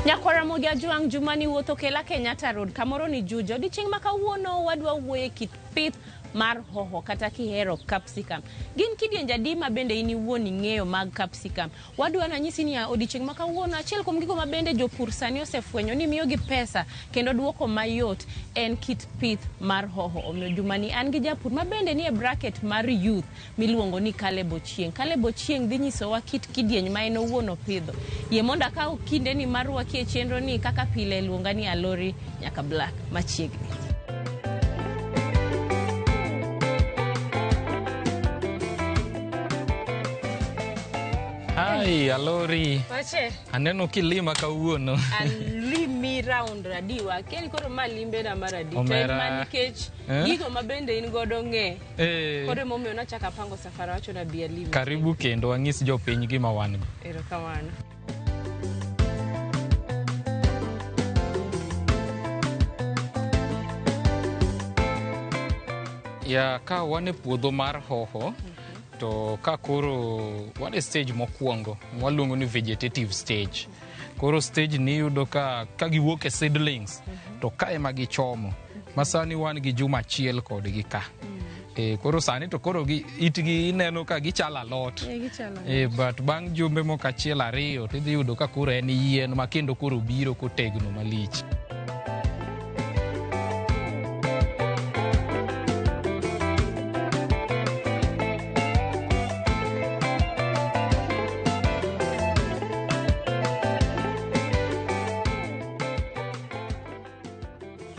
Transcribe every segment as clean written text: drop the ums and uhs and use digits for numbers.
Nyakwara moga juang jumani wuotho kela Kenyatta Road kamoro ni Juja. Odiochieng' ma kawuono wadwa wuoye kit pith mar hoho kata kihero capsicum. Gin kidienje adi ma bende in iwuon ing'eyo mag capsicum. Wadwa nanyisi ni odiochieng' ma kawuono achiel kuom gigo ma bende jopur sani osefwenyo ni miyo gi pesa kendo duoko mayot en kit pith mar hoho. Omiyo jumani an gi japur ma bende ni e bracket mar youth miluongo ni Kale Bochieng dhi nyisowa kit kidieny ma en owuon opidho. Yie mondo akaw kinde ni mar wakie chenro ni kaka pile luonga ni Alori nyaka Black machiegni. Hi, Alori. Wache? Aneno kilima kawuono. Alimi round radiwa. Keni koro malimbe na maradi. Omera. Manikech gigo mabende in godo ng'e. Koro momiyo nachaka pango safara wacho na bia limi. Karibu kendo wang'is jopiny gima wan go. Erokamano. Ya ka wan e puodho mar hoho. To ka koro wan e stage mokwongo waluongo ni vegetative stage. Koro stage ni yudo ka giwuok e seedlings to ka ema gichomo. Masani wan gi juma achiel kodgi ka. Koro sani to koro itgi ineno ka gichalo alot. But bang' jumbe moko achiel ariyo tidhi yudo ka koro en yien ma kendo koro biro kotegno malich.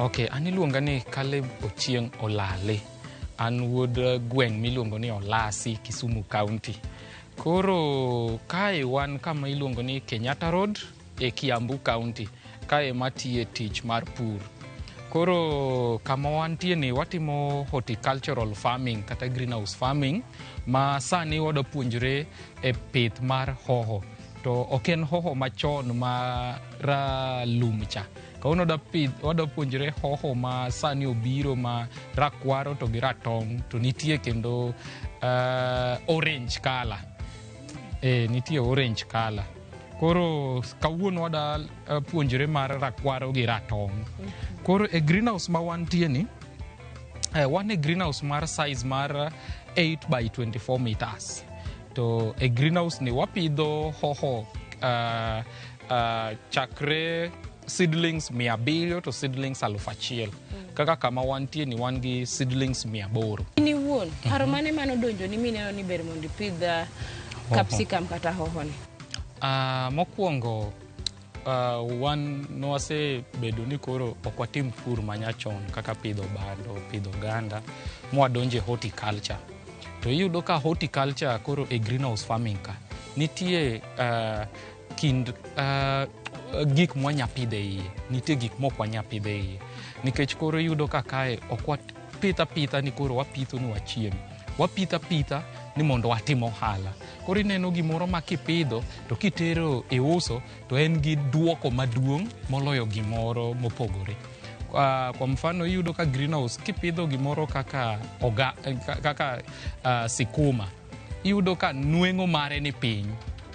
Okay, an iluonga ni Kale Bochieng Olale. An wuod gweng' miluongo ni Olasi, Kisumu County. Koro kae wan kama iluongo ni Kenyatta Road e Kiambu County. Kae matie tich mar PUR. Koro kama wantie ni watimo horticultural farming kata greenhouse farming ma sani wada puonjre e pith mar hoho. To oken hoho machon ma ralum cha. Kauno wada puonjre hoho ma sani obiro ma rakwaro to gi ratong to nitie kendo orange color. Nitie orange color. Koro kawuono wada puonjre mar rakwaro gi ratong. Koro e greenhouse ma wantie ni wan e greenhouse mar size mar 8 by 24 meters. To e greenhouse ni wapidho hoho chakre seedlings 700 to seedlings 1000. Kaka kama wantie ni wan gi seedlings 800. Ni wuon, paro mane mano donjo ni mineno ni ber mondo ipidh capsicum kata hoho ni? Mokwongo wan nwase bedo ni koro okwatim pur manyachon kaka pidho bando, pidho ganda, mwadonje horticulture. To iyudo ka horticulture koro e greenhouse farming ka nitie kind gik mwanya pidhe iye, nitie gik mok wanya pidhe iye. Nikech koro yudo ka kae pitha ni koro wapitho ni wachiem. Wapitha ni mondo watimo ohala. Koro ineno gimoro ma kipidho to kitero e uso to en gi duoko maduong' moloyo gimoro mopogore. Kwa mfano yudo ka greenhouse kipidho gimoro kaka sikuma, yudo ka nueng'o mare ni piny.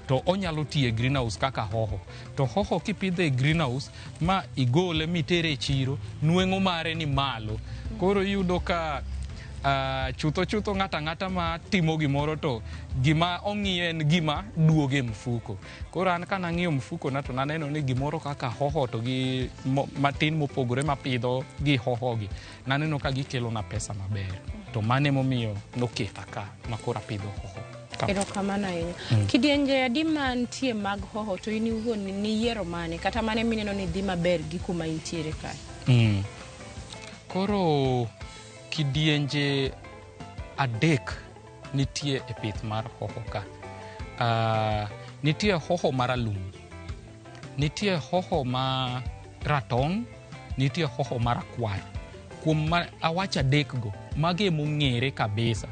To onyalo tiye greenhouse kaka hoho. To hoho kipidhe greenhouse ma igole mitere e chiro, nueng'o mare ni malo. Koro yudo ka chutho ng'ata ma timo gimoro to gima ong'iyo en gima duoge mfuko. Koro an kana ng'iyo mfuko na to naneno ni gimoro kaka hoho to gi matin mopogore mapidho gi hoho gi. Naneno ka gikelo na pesa maber. To mane momiyo noketa ka makora pidho hoho. Erokamano ahinya. Kidienje adi mantie mag hoho to in iwuon ni yiero mane kata mane mineno ni dhi maber gi kuma intiere kae? Koro kidienje adek nitie e pith mar hoho ka. Nitie hoho maralum, nitie hoho ma ratong, nitie hoho marakwar. Kuom awacha adek go, mage mong'ere kabisa.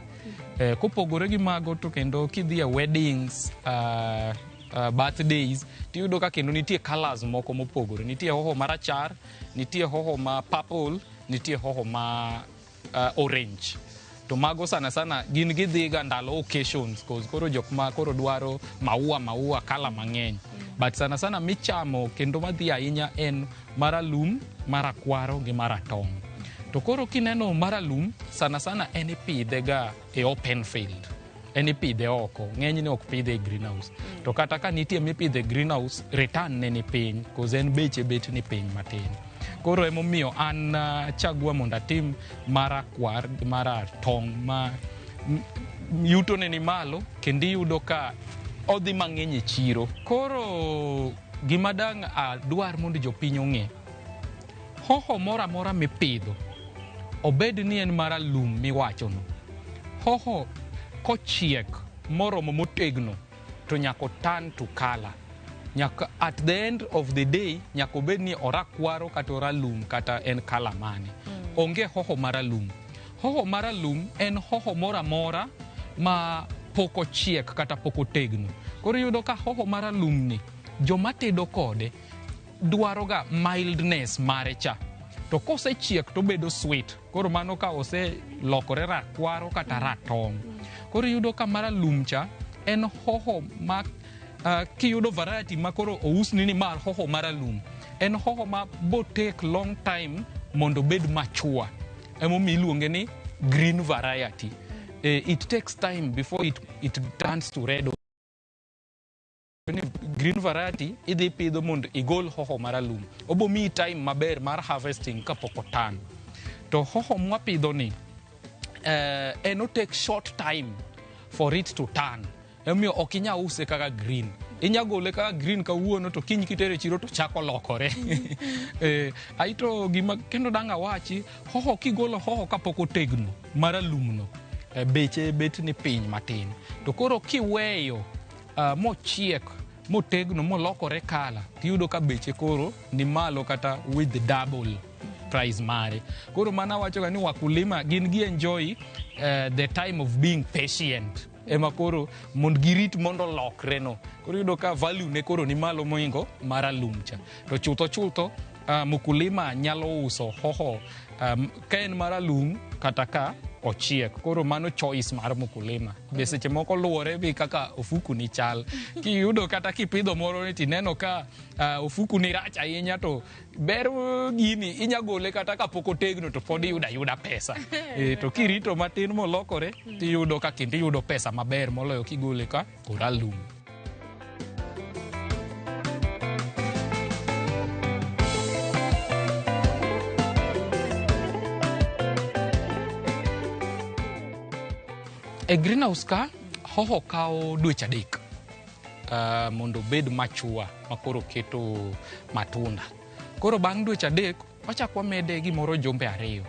Kopogore gi mago to kendo kidhi weddings, birthdays, tiyudo ka kendo nitie colors moko mopogore. Nitie hoho marachar, nitie hoho ma purple, nitie hoho ma orange. To mago sana gin gidhiga ndalo occasions, cause koro jok ma koro dwaro maua kala mang'eny. but sana sana michamo kendo madhi ahinya en maralum, marakwaro gi maratong. To koro kineno maralum sana sana en ipidhe ga e open field. En ipidhe oko, ng'enyne ok pidhe e greenhouse. To kata ka nitie mipidhe e greenhouse, return ne ni piny, cause en beche bet ni piny matin. Koro emomiyo an chagua mondo atim marakwar gi maratong ma yuto ne ni malo kendo iyudo ka odhi mang'eny e chiro. Koro gima dang' adwar mondo jopiny ong'e, hoho mora mora mipidho, obed ni en maralum miwachono, hoho kochiek moromo motegno to nyaka turn to color. Nyaka at the end of the day nyaka obed ni orakwaro kata oralum kata en color mane. Onge hoho maralum. Hoho maralum en hoho mora mora ma poko chiek kata poko tegno. Koro yudo ka hoho maralum ni joma tedo kode dwaro ga mildness mare cha. To kose chiek to bedo sweet. Koro mano ka ose lokore rakwaro kata ratong. Koro yudo ka maralum cha en hoho ma kiyudo variety ma koro ousni ni mar hoho maralum. En hoho ma bo take long time mondo bed mature. Emomiyo iluonge ni green variety. It takes time before it turns to red. Green variety idhi pidho mondo igol hoho maralum. Obo miyi time maber mar harvesting kapok otan. To hoho mwapidho ni eno take short time for it to turn. Emomiyo ok inya use kaka green. Inya gole kaka green kawuono to kiny kitere chiro to chako lokore. Aito gima kendo dang' awachi, hoho kigolo hoho kapok otegno maralum no, beche bet ni piny matin. To koro kiweyo mochiek motegno molokore kala, tiyudo ka beche koro ni malo kata with the double price mare. Koro mana wacho ga ni wakulima gin gi enjoy the time of being patient. Ema koro mond girit mondo lokre no. Koro yudo ka value ne koro ni malo moingo maralum cha. To chutho mukulima nyalo uso hoho ka en maralum kata ka ochiek. Koro mano choice mar mukulima. Be seche moko luore bi kaka ofuku ni chal. Kiyudo kata kipidho moro ni tineno ka ofuku ni rach ahinya to ber gini inya gole kata ka pok otegno to pod yuda pesa. To kirito matin molokore tiyudo ka kendo yudo pesa maber moloyo kigole ka oralum. E greenhouse ka hoho kao dweche adek mondo bed machua makoro keto matunda. Koro bang' dweche adek wachako mede gimoro jumbe 2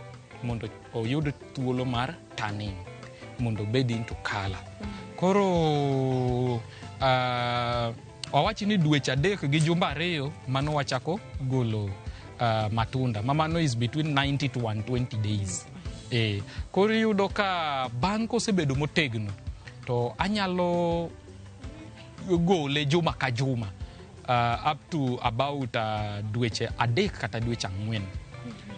mondo oyud thuolo mar turning mondo bed into color. Koro wawachi ni dweche adek gi jumbe 2 mano wachako golo matunda. Mamano is between 90 to 120 days. Koro yudo ka bang' kosebedo motegno to anyalo gole juma ka juma up to about dweche 3 kata dweche 4.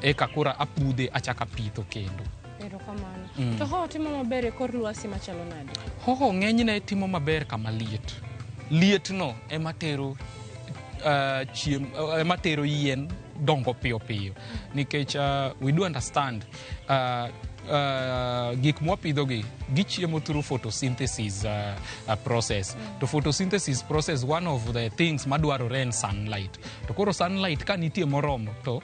Eka koro apudhe achaka pitho kendo. Erokamano. To hoho timo maber e kor lwasi machalo nade? Hoho ng'enyne timo maber kama liet. Liet no ema tero matero yien dongo piyo piyo. Nikech we do understand gik mwapidhogi gichiemo through photosynthesis process. To photosynthesis process, one of the things madwarore en sunlight. To koro sunlight ka nitie moromo to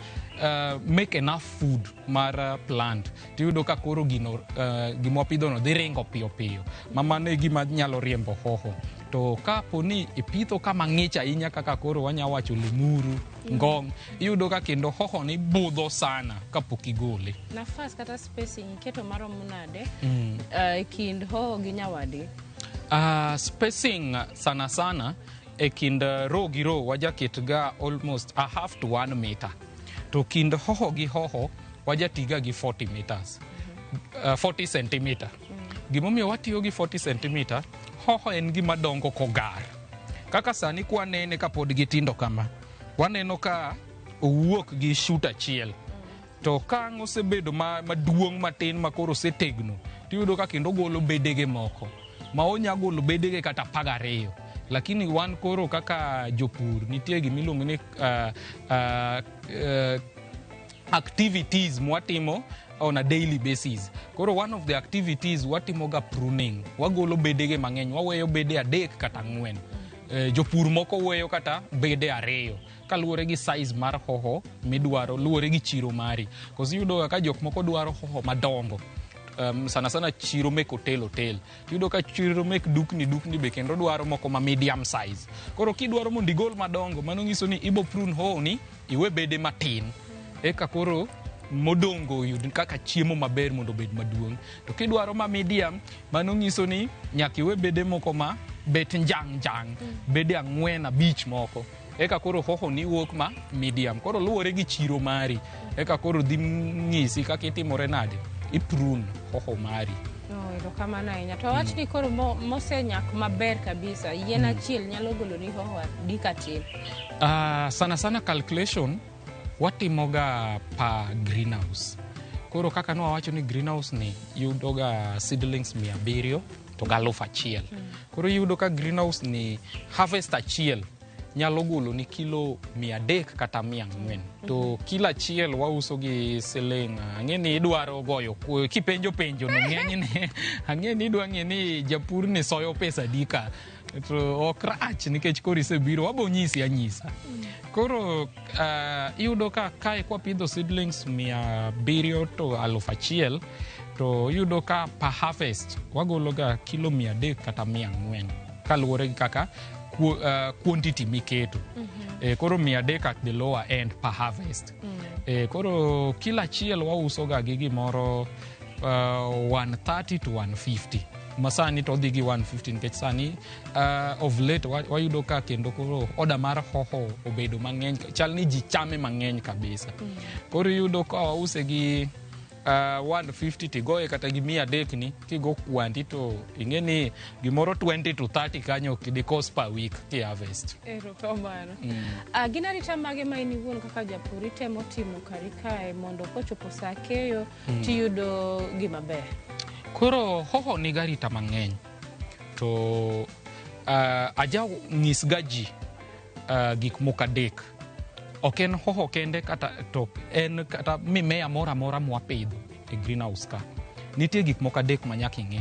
make enough food mar plant. Tiyudo ka koro gimwapidhono dhi ringo piyo piyo. Mamano e gima nyalo riembo hoho. To kapo ni ipitho kama ng'ich ahinya kaka koro wanya wacho lemuru, ngong, iyudo ka kendo hoho ni budho sana kapok igole. Nafas kata spacing keto maromo nade kind hoho gi nyawadgi? Spacing sana sana e kind row gi row wajaket ga almost 1/2 to 1 meter. To kind hoho gi hoho wajatiga gi 40 meters. 40 centimeter. Gimomiyo watiyo gi 40 centimeter, hoho en gima dongo kogar. Kaka sani kwanene ka pod gitindo kama, waneno ka owuok gi shoot achiel. To ka osebedo maduong' matin makoro osetegno, tiyudo ka kendo golo bedege moko. Ma onya golo bedege kata 12. lakini wan koro kaka jopur nitie gimiluongo ni activities mwatimo on a daily basis. Koro one of the activities watimoga pruning. Wagolo bedege mang'eny, waweyo bede 3 kata 4. Jopur moko weyo kata bede 2 kaluwore gi size mar hoho midwaro, luwore gi chiro mari. Kosi yudo ka jok moko dwaro hoho madongo. Sana chiro mek hotel. Yudo ka chiro mek dukni be kendo dwaro moko ma medium size. Koro kidwaro mondo igol madongo, mano nyiso ni ibo prune hoho ni iwe bede matin. Eka koro modongo yud kaka chiemo maber mondo bed maduong'. To kidwaro ma medium, mano nyiso ni nyaka iwe bede moko ma bet njang, bede 4-5 moko. Eka koro hoho ni wuok ma medium. Koro luwore gi chiro mari. Eka koro dhi nyisi kaka itimore nade. Iprune hoho mari. Ero kamano ahinya. To wach ni koro mosenyak maber kabisa, yien achiel nyalo golo ni hoho adi katin? Sana calculation watimoga pa greenhouse. Koro kaka nwawacho ni greenhouse ni yudoga seedlings 700 to 1,000. Koro yudo ka greenhouse ni harvest achiel nyalo golo ni kilo 300 kata 400. To kila achiel wauso gi siling. Ang'eni idwaro goyo kipenjo no ng'enyne. Ang'eni idwa ng'eni japur ni soyo pesa dika. To ok rach nikech koro isebiro wabo nyisi anyisa. Koro yudo ka kae kwa pidho seedlings 700 to 1,000 to yudo ka per harvest wagolo ga kilo 300 kata 400 kaluwore gi kaka quantity miketo. Koro 300 at the lower end per harvest. Koro kila achiel wauso ga gi gimoro 130 to 150. Masani to dhigi 115 nikech sani of late wayudo ka kendo koro oda mar hoho obedo mang'eny, chal ni ji chame mang'eny kabisa. Koro yudo ka wause gi 150 tigoye kata gi 300 ni kigo kwanti to ing'eni gimoro 20 to 30 kanyo kidi cost per week ki harvest. Ero kamano. Gin arita mage ma in iwuon kaka japur itemo timo kari kae mondo kochopo sa keyo tiyudo gima ber? Koro hoho ni garita mang'eny. To aja nyisga ji gik moko 3. Ok en hoho kende kata to en kata mimea mora mwapidho e greenhouse ka. Nitie gik moko 3 ma nyaka ing'e.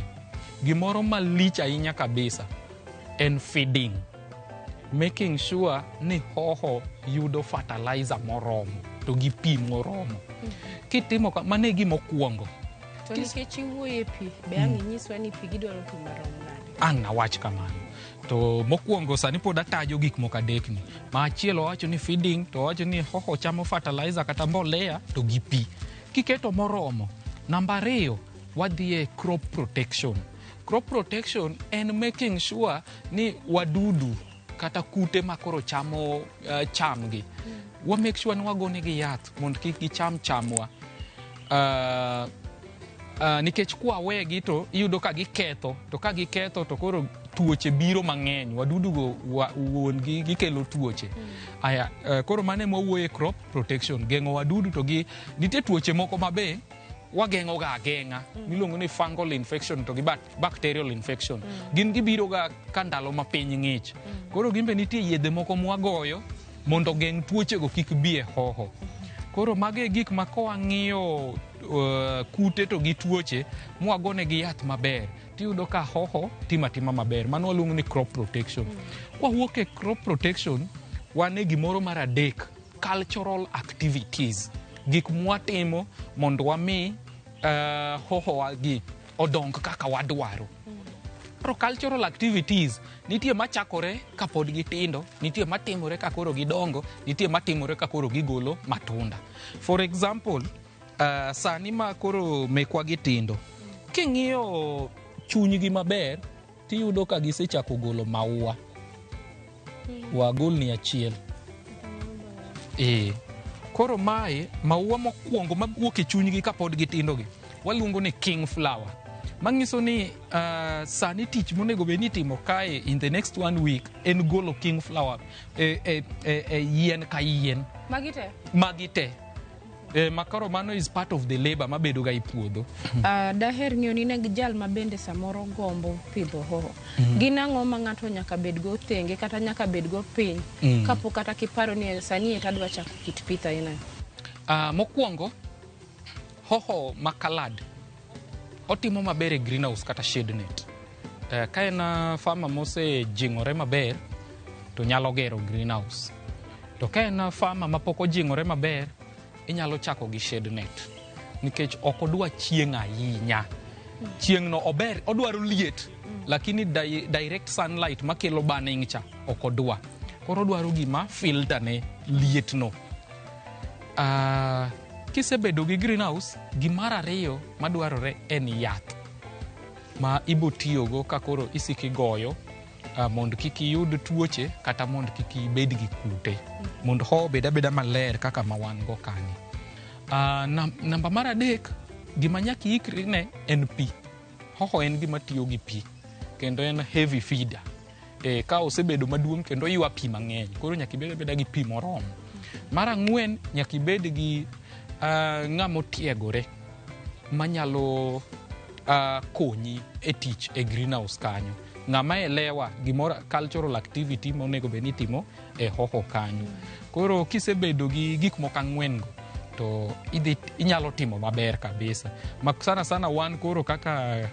Gimoro malich ahinya kabisa en feeding. Making sure ni hoho yudo fertilizer moromo to gi pi moromo. Kitimo mano e gima okwongo. To nikech iwuoye pi, be ang' inyiswa ni pi gidwaro pi marom nade? An nawach kamano. To mokwongo sani pod atajo gik moko 3 ni. Ma achiel wacho ni feeding, to wacho ni hoho chamo fertilizer kata mbolea to gi pi. Kiketo moromo. Namba 2, wadhie crop protection. Crop protection en making sure ni wadudu kata kute makoro chamo chamgi. Wa make sure ni wagone gi yath mondo kik gicham chamwa. Nikech kwa wegi to iyudo ka giketho, to ka giketho to koro tuoche biro mang'eny, wadudu go wuon gikelo tuoche. Aya, koro mane mwawuoye crop protection, geng'o wadudu to gi nitie tuoche moko mabe wageng'o ga ageng'a miluongo ni fungal infection to gi bacterial infection. Gin gibiro ga ka ndalo ma piny ng'ich. Koro gimbe nitie yedhe moko mwagoyo mondo geng' tuoche go kik bi e hoho. Koro mage gik ma kowang'iyo kute to gi tuoche mwagone gi yath maber tiyudo ka hoho tima maber. Mano waluongo ni crop protection. Kwawuok e crop protection wan e gimoro mar 3, cultural activities. Gik mwatimo mondo wami hoho wagi odong kaka wadwaro. Pro cultural activities nitie machakore ka pod gitindo, nitie matimore ka koro gidongo, nitie matimore ka koro gigolo matunda. For example, sani ma koro mekwa gitindo, king'iyo chunygi maber tiyudo ka gisechako golo maua. Wagol ni achiel. Koro mae maua mokwongo mawuok e chunygi ka pod gitindo gi waluongo ni king flower. Mangiso ni sani tich monego be ni timo kae in the next 1 week en golo king flower yien ka yien. Magite? makoro mano is part of the labor mabedo ga ipuodho. Daher ng'iyo ni negi jal mabende samoro gombo pidho hoho. Gin ang'o ma ng'ato nyaka bedgo thenge kata nyaka bedgo piny kapo kata kiparo ni sani etadwa chako kit pith aina. Mokwongo, hoho makalad otimo maber e greenhouse kata shade net. Ka en farmer mose jing'ore maber to nyalo gero greenhouse. To ka en farmer mapok ojing'ore maber, inyalo chako gi shade net. Nikech ok odwa chieng' ahinya. Chieng' no ober, odwaro liet. Lakini direct sunlight makelo burning cha ok odwa. Koro odwaro gima filter ne liet no. Kisebedo gi greenhouse, gimar ariyo madwarore en yath ma ibotiyogo ka koro isiki goyo mondo kik iyud tuoche kata mondo kik ibed gi kute, mondo hoho beda maler kaka ma wan go kani. Namba mar adek, gima nyaka ikri ne en pi. Hoho en gima tiyo gi pi kendo en heavy feeder. Ka osebedo maduong' kendo ywa pi mang'eny, koro nyaka ibeda gi pi moromo. Mar ang'wen, nyaka ibed gi ng'amo tiegore manyalo konyi e tich e greenhouse kanyo. Ng'ama elewa gimoro cultural activity monego bed ni timo e hoho kanyo. Koro kisebedo gi gik moko ang'wen go to inyalo timo maber kabisa. Sana wan koro kaka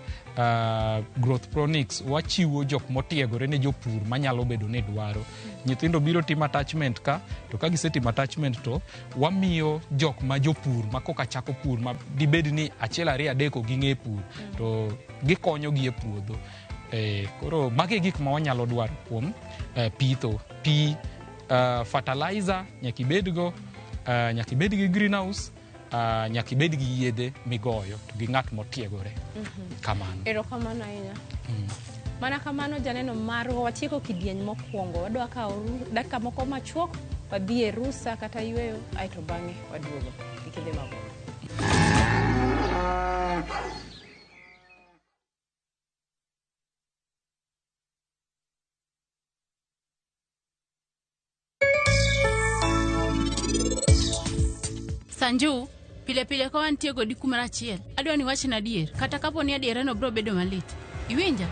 growth pronics wachiwo jok motiegore ne jopur manyalo bedo ne dwaro. Nyithindo biro timo attachment ka, to ka gisetimo attachment to wamiyo jok ma jopur ma koka chako pur ma dibed ni achiel ariyo adek ging'e pur to gikonyo gi e puodho. Koro magi gik ma wanyalo dwaro kuom pitho. Pi, fertilizer nyaka ibedgo, nyaka ibed gi greenhouse, nyaka ibed gi yedhe migoyo to gi ng'at motiegore. Kamano. Erokamano ahinya. Mana kamano janeno marwa, watieko kidieny mokwongo, wadwa kawo dakika moko machuok, wadhi e rusa kata yweyo, aeto bang'e waduogo. Ikidhi mabor. Sanju, pile ka wantie godi kumara achiel. Adwa ni wachna adier, kata kapo ni adiera no bro bedo malit. Iwinja?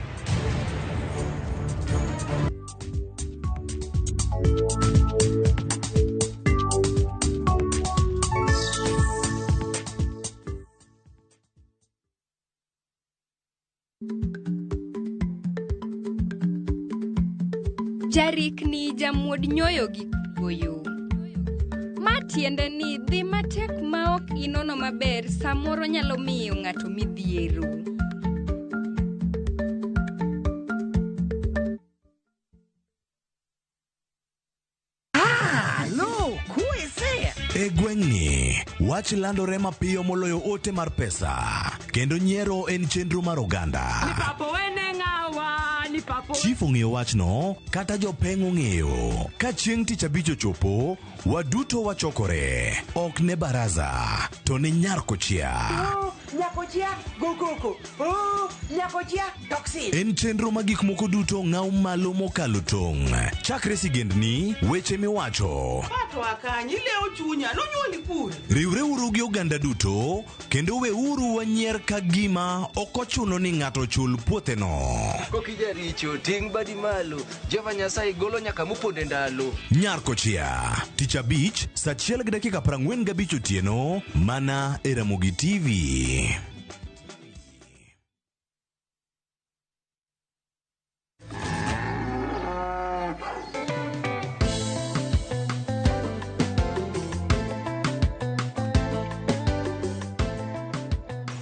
Jarik ni jamuod nyoyo gi goyo. Matiende ni dhi matek ma ok inono maber samoro nyalo miyo ng'ato midhiero. E gweng'ni, wach landore mapiyo moloyo ote mar pesa, kendo nyiero en chenro mar oganda. Chief ong'eyo wachno, kata jopeng' ong'eyo. Ka chieng' tich abich ochopo, waduto wachokore. Ok ne baraza, to ne nyarkochia. Nyakochia, gokoko. Nyakochia, toxin. En chenro ma gik moko duto ng'aw malo mokalo tong'. Chakre sigendni, weche miwacho. Pato akanyi leo chunya, nonyuoli pur. Riwre uru gi oganda duto, kendo we uru wanyier ka gima ok ochuno ni ng'ato chul puotheno. Kokija richo, ting' badi malo, Jehova Nyasaye golo nyaka moponde ndalo. Nyarkochia, tich abich, saa 1:45 otieno, mana e Ramogi TV.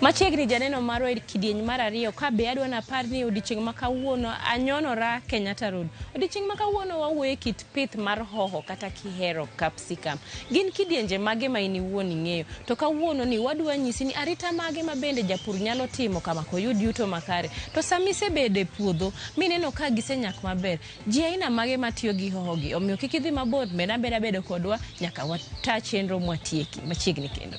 Machiegni janeno marwa e kidieny mar ariyo, ka be adwa napar ni odiochieng' ma kawuono anyonora Kenyatta Road. Odiochieng' ma kawuono wawuoye kit pith mar hoho kata kihero capsicum. Gin kidienje mage ma in iwuon ing'eyo. To kawuono ni wadwa nyisi ni arita mage ma bende japur nyalo timo kama koyud yuto makare. To sami sebede puodho mineno ka gisenyak maber. Ji aina mage matiyo gi hoho gi. Omiyo kik idhi mabor, beda bedo kodwa nyaka wata chenro mwatieki machiegni kendo.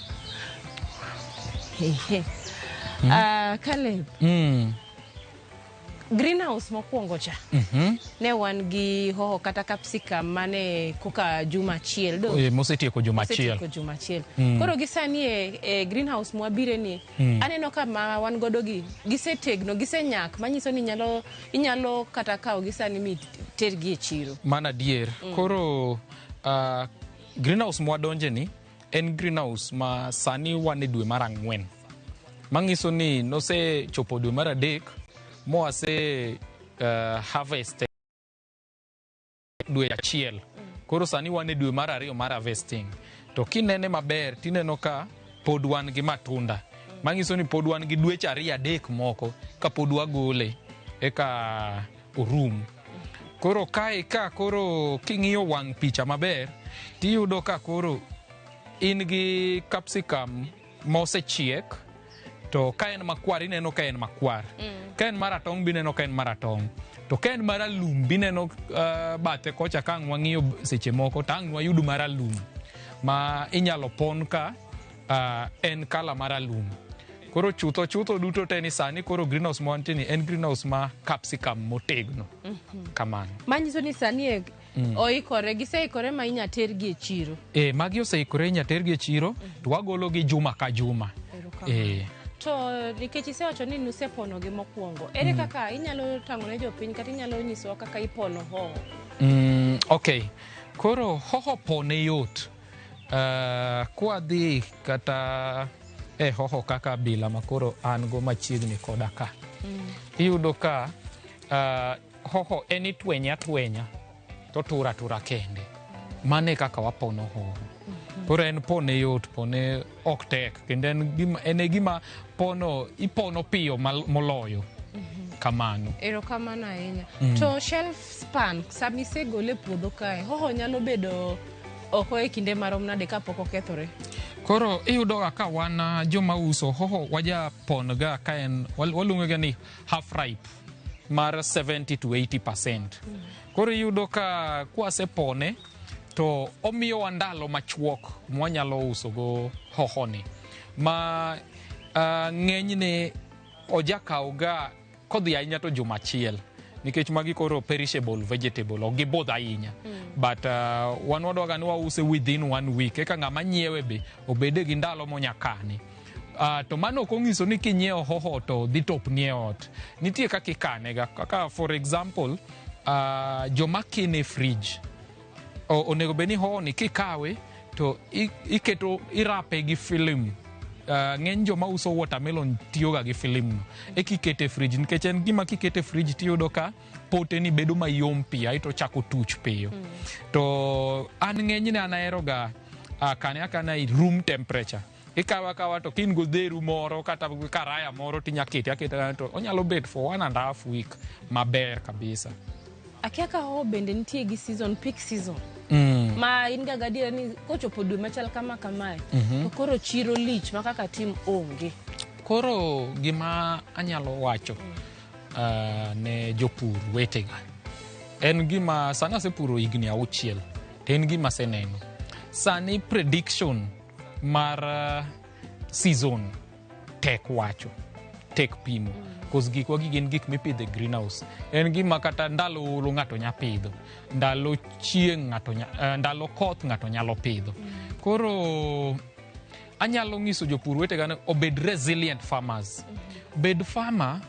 Caleb. greenhouse mokwongo cha ne wan gi hoho kata capsicum mane koka juma achiel do mosetieko juma achiel koro gisani e greenhouse mwabire ni aneno ka ma wan godo gi gisetegno gisenyak manyiso ni inyalo kata kawo gisani mi tergi e chiro mana dier koro greenhouse mwadonje ni en greenhouse ma sani wan e dwe mar 4 mangiso ni nose chopo dwe mar 3 moase harvest dwe achiel koro sani wan e dwe mar 2 mar harvesting to kinene maber tineno ka pod wan gi matunda mangiso ni pod wan gi dweche 2-3 moko ka pod wagole eka orum koro kae ka koro king'iyo wang' picha maber tiyudo ka koro in gi capsicum mosechiek to ka en makwar ineno ka en makwar ka en maratong bineno ka en maratong to ka en maralum bineno bathe kocha ka ang' wang'iyo seche moko to ang' wayud maralum ma inyalo pon ka en kala maralum koro chutho duto te ni sani koro greenhouse montini en greenhouse ma capsicum motegno kamano manyiso ni sani oikore giseikore ma inya tergi e chiro magi oseikore inya tergi e chiro to wagolo gi juma ka juma to nikech isewacho ni nusepono gi mokwongo ere kaka inyalo tango ne jopiny kata inyalo nyisowa kaka ipono hoho okay koro hoho pone yot kwa dhi kata hoho kaka bila makoro an go machiegni koda ka iyudo ka hoho eni twenya to tura kende mane kaka wapono hoho koro en pone yot pone ok tek kendo en gima ipono piyo moloyo kamano erokamano ahinya to shelf span samise gole puodho kae hoho nyalo bedo oko e kinde marom nade kapok okethore koro iyudo ka wan joma uso hoho waja pon ga ka en waluongo ni half ripe mar 70 to 80%. Koro iyudo ka kwase pone to omiyo wandalo machuok mwanyalo uso go hoho ni ma ng'enyne ojakaw ga kodhi ahinya to juma achiel nikech magi koro perishable vegetable o gibodh ahinya but wan wadwaga ni wause within 1 week eka ng'ama nyiewe be obede gi ndalo monyakane to mano ok ong'iso ni kinyiewo hoho to dhi topni e ot nitie kaka ikane ga kaka for example joma kene fridge onego bed ni hoho ni kikawe to irape gi film ng'eny joma uso watermelon tiyoga gi film no ekikete fridge nikech en gima kikete fridge tiyudo ka pote ni bedo mayom piyo aito chako tuch piyo to an ng'enyne an aheroga kane akana i room temperature ikawa to kin godheru moro kata karaya moro tinyakete aketa to onyalo bet for 1.5 week maber kabisa. Akia ka hoho bende nitie gi season peak season ma in ga gadiera ni kochopo dwe machal kama kamae to koro chiro lich ma kaka tim onge. Koro gima anyalo wacho ne jopur wetega en gima sana sepuro higni 6 to en gima seneno sani prediction mar season tek wacho tek pimo cause gik gin gik mipidho e greenhouse en gima kata ndalo olo ng'ato nya pidho ndalo chieng' ndalo koth ng'ato nyalo pidho koro anyalo ng'iso jopur wetega obed resilient farmers bed farmer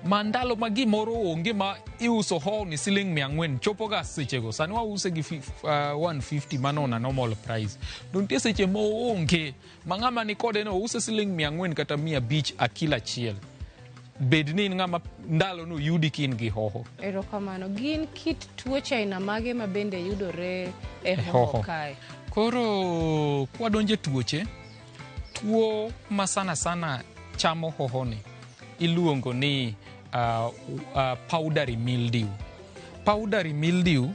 ma ndalo ma gimoro onge ma iuso hoho ni siling 400 chopo ga sechego sani wause gi 150 manona normal price nitie seche mo onge ma ng'ama ni kode no use siling 400 kata 500 a kilo achiel bed ni ng'ama ndalo no yudi kin gi hoho. Erokamano gin kit tuoche aina mage ma bende yudore e hoho kae. Koro kwadonje tuoche tuo ma sana chamo hoho ni iluongo ni powdery mildew. Powdery mildew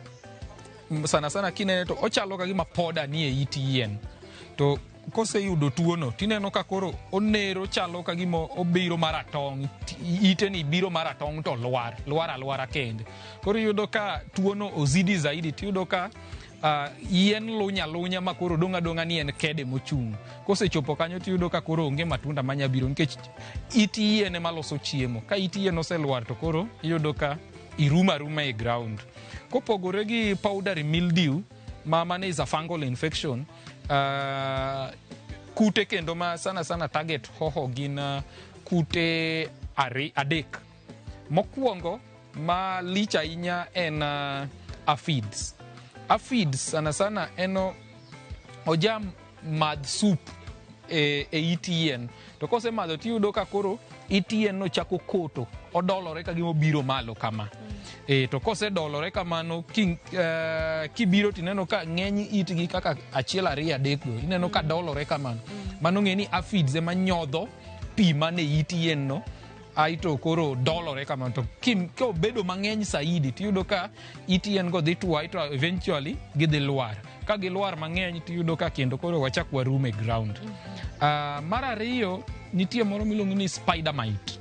sana kinene to ochalo ka gima poda ni e it yien to kose yudo tuo no tineno ka koro onero chalo ka gima obiro maratong ite ni biro maratong to lwar kende koro yudo ka tuo no ozidi zaidi tiyudo ka yien lunya makoro donga ni en kede mochung'. Kosechopo kanyo tiyudo ka koro onge matunda manyabiro nikech it yien ema loso chiemo. Ka it yien oselwar to koro iyudo ka iruma e ground. Kopogore gi powdery mildew, mane is a fungal infection, kute kendo ma sana target hoho gin kute adek. Mokwongo ma lich ahinya en aphids. Aphids sana eno ojam madh sup e it yien. To kose madho tiyudo ka koro it yien no chako koto, odolore ka gimo biro malo kama. To kose dolore kamano kibiro tineno ka ng'eny itgi kaka achiel ariyo adek go ineno ka dolore kamano. Mano ng'e ni aphids ema nyodho pi mane it yien no aito koro dolore kamano. To kobedo mang'eny saidi tiyudo ka it yien go dhi tuo aito eventually gidhi lwar. Ka gilwar mang'eny tiyudo ka kendo koro wachak warum e ground. Mar ariyo nitie moro miluongo ni spider mite,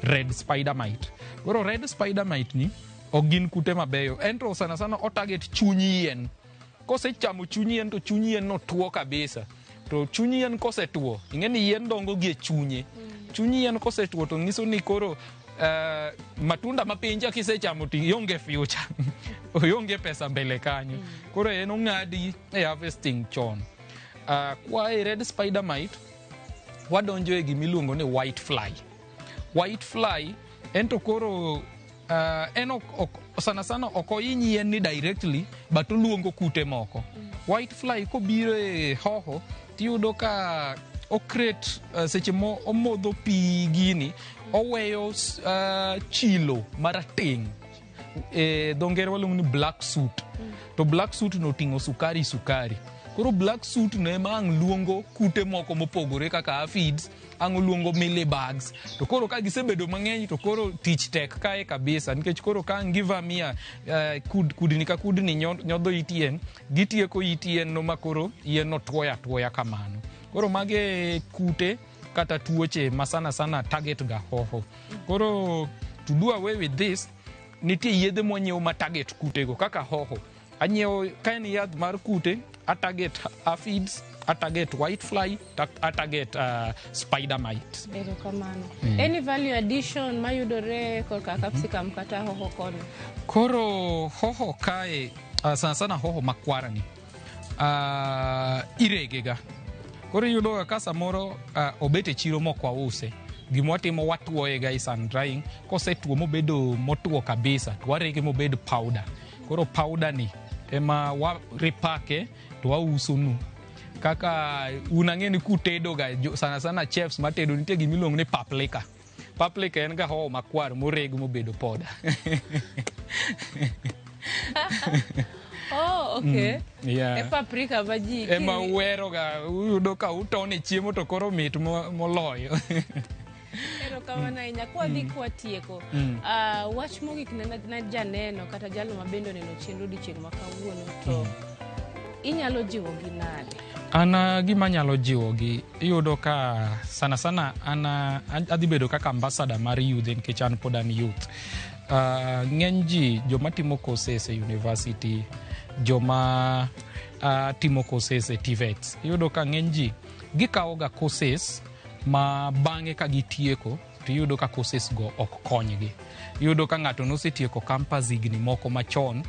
red spider mite. Koro red spider mite ni ok gin kute mabeyo, ento sana o target chuny yien. Kosechamo chuny yien to chuny yien no tuo kabisa. To chuny yien kosetuo, ing'eni yien dongo gi e chunye. Chuny yien kosetuo to nyiso ni koro matunda mapinja kisechamo ti ionge future. Ionge pesa mbele kanyo. Koro en ong'adi e harvesting chon. Kwa e red spider mite wadonjo e gimiluongo ni white fly. White fly ento koro en sana ok ohiny yien ni directly but oluongo kute moko. White fly kobiro e hoho tiyudo ka ocreate seche mo omodho pi gini oweyo chilo marateng'. Dho ngere waluongo ni black soot. To black soot no ting'o sukari. Koro black soot no ema ang' luongo kute moko mopogore kaka aphids, ang' luongo mealybugs. To koro ka gisebedo mang'eny to koro tich tek kae kabisa nikech koro ka ang' givamia kudni ka kudni nyodho it yien, gitieko it yien no makoro yien no tuoya kamano. Koro mage kute kata tuoche ma sana target ga hoho. Koro to do away with this, nitie yedhe monyiew ma target kutego kaka hoho. Anyiewo ka en yath mar kute, a target aphids, a target white fly, a target spider mite. Ero kamano. Any value addition mayudore korka capsicum kata hoho kono? Koro hoho kae sana hoho makwarani iregega. Koro yudo ka samoro obete chiro mokwa use. Gimwatimo watuoye ga is sun drying. Kosetuo mobedo motuo kabisa, twarege mobedo powder. Koro powder ni ema waripake to wauso nu. Kaka unang'eni kutedo ga sana chefs matedo nitie gimiluongo ni paprika. Paprika en ga hoho makwar moreg mobedo powder. Oh, okay. Yeah. E paprika baji. Ema wero ga uyudo ka utone chiemo to koro mit moloyo. Ero kamano inya kwa dhi kwa tieko. Wach mogik na janeno kata jalo mabendo neno chenro dichieng' makawuono to inyalo jiwo gi nade? Ana gima nyalo jiwo gi iyudo ka sana adhi bedo kaka ambassador mar youth nikech an pod an youth. Ng'eny ji joma timo courses e university, joma timo courses e TVETs, iyudo ka ng'eny ji gikawo ga courses ma bang'e ka gitieko to iyudo ka courses go ok konygi. Iyudo ka ng'ato nosetieko campus higni moko machon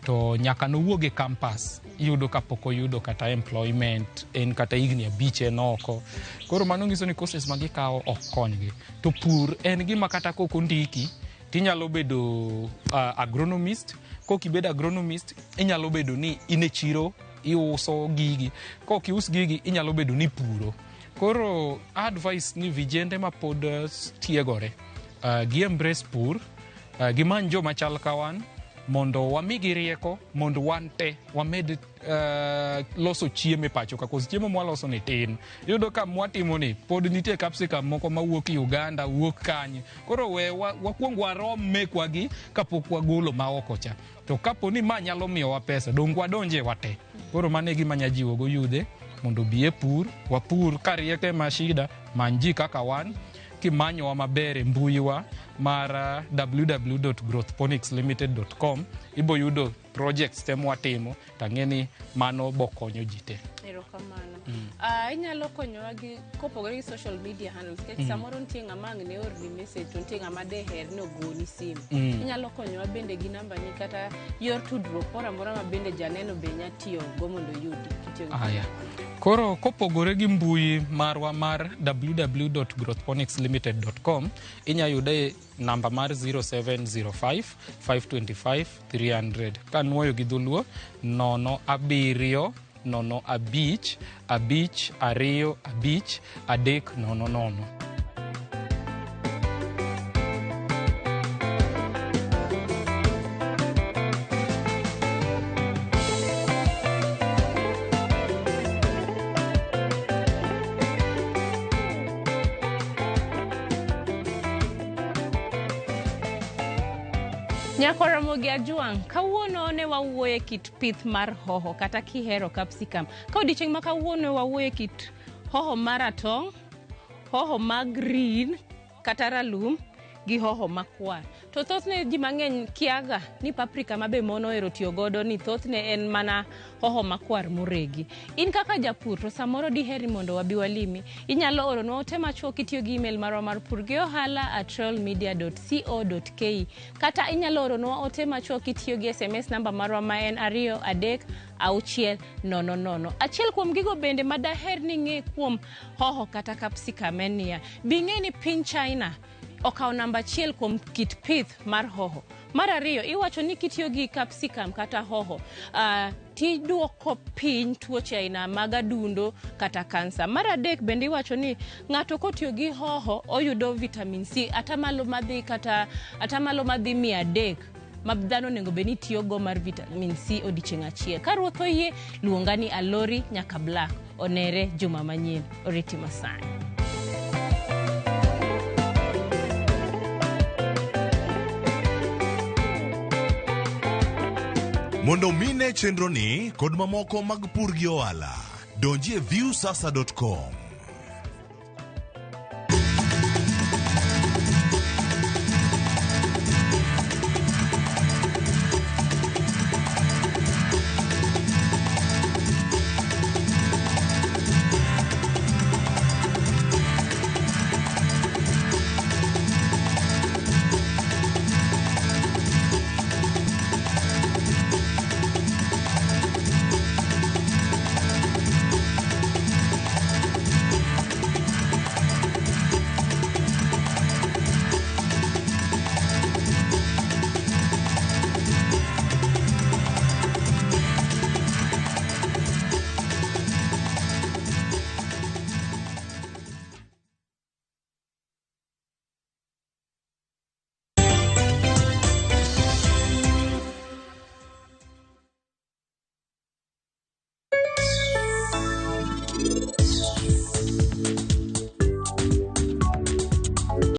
to nyaka nowuog e campus, iyudo ka pok oyudo kata employment, en kata higni abich en oko. Koro mano nyiso ni courses ma gikawo ok konygi. To pur en gima kata kok ondiki tinyalo bedo agronomist. Kokibedo agronomist inyalo bedo ni ine chiro iuso gigi. Kokius gigi inyalo bedo ni puro. Koro advice ni vijende ma pod tiegore gi embrace pur, gimany joma chal kawan mondo wamigi rieko mondo wante wamed loso chiemo e pacho ka kos chiemo mwaloso ni tin. Yudo ka mwatimo ni pod nitie capsicum moko mawuok Uganda, wuok kanye. Koro we wakuong warom mekwa gi kapok wagolo ma oko cha. To kapo ni ma nyalo miyowa pesa, dong wadonje wate. Koro mane gima nyajiwo go yudhe mondo biye pur, wapur ka rieke mashida, manji kaka wan, kimanyo wa mabere mbuiwa, mar www.growthponicslimited.com ibo yudo projects te mwatimo tang'eni mano bokonyo ji te. Erokamano. Inyalo konyowa gi kopogore gi social media handles kech samoro nitie ng'ama ang' ne orni message to nitie ng'ama deher ni ogoni simu. Inyalo konyowa bende gi namba ni kata yor tudruok moro amora ma bende janeno be nya tiyo go mondo yudi kitiyo gi. Koro kopogore gi mbui marwa mar www.growthponicslimited.com inya yude namba mar 0705 525 300 kanwoyo gi dholuo 07 05 5 2 5 300. Nyako Ramogi Ajwang', kawuono ne wawuoye kit pith mar hoho kata kihero capsicum. Ka odiochieng' ma kawuono wawuoye kit hoho maratong', hoho mag green kata ralum gi hoho makwar. To thothne ji mang'eny kiaga ni paprika mabe mono ero tiyo godo ni thothne en mana hoho makwar moregi. In kaka japur to samoro diheri mondo wabi walimi. Inyalo oro nwa ote machuok kitiyo gi email marwa mar purgiohala@royalmedia.co.ke kata inyalo oro nwa ote machuok kitiyo gi SMS namba marwa ma en 23 Achiel kuom gigo bende madaher ni ng'e kuom hoho kata capsicum en niya. Bing'e ni piny China okaw namba 1 kuom kit pith mar hoho. Mar ariyo, iwacho ni kitiyo gi capsicum kata hoho tiduoko piny tuoche aina mag adundo kata kansa. Mar adek bende iwacho ni ng'ato kotiyo gi hoho oyudo vitamin C atamalo madhi 300 ma dhano nego beni tiyo go mar vitamin C odiochieng' achiel. Ka ruoth oyie, luonga ni Alori nyaka Black. Onere juma manyien. Oriti masani. Mondo mine chenro ni kod mamoko mag pur gi ohala, donji e viewsasa.com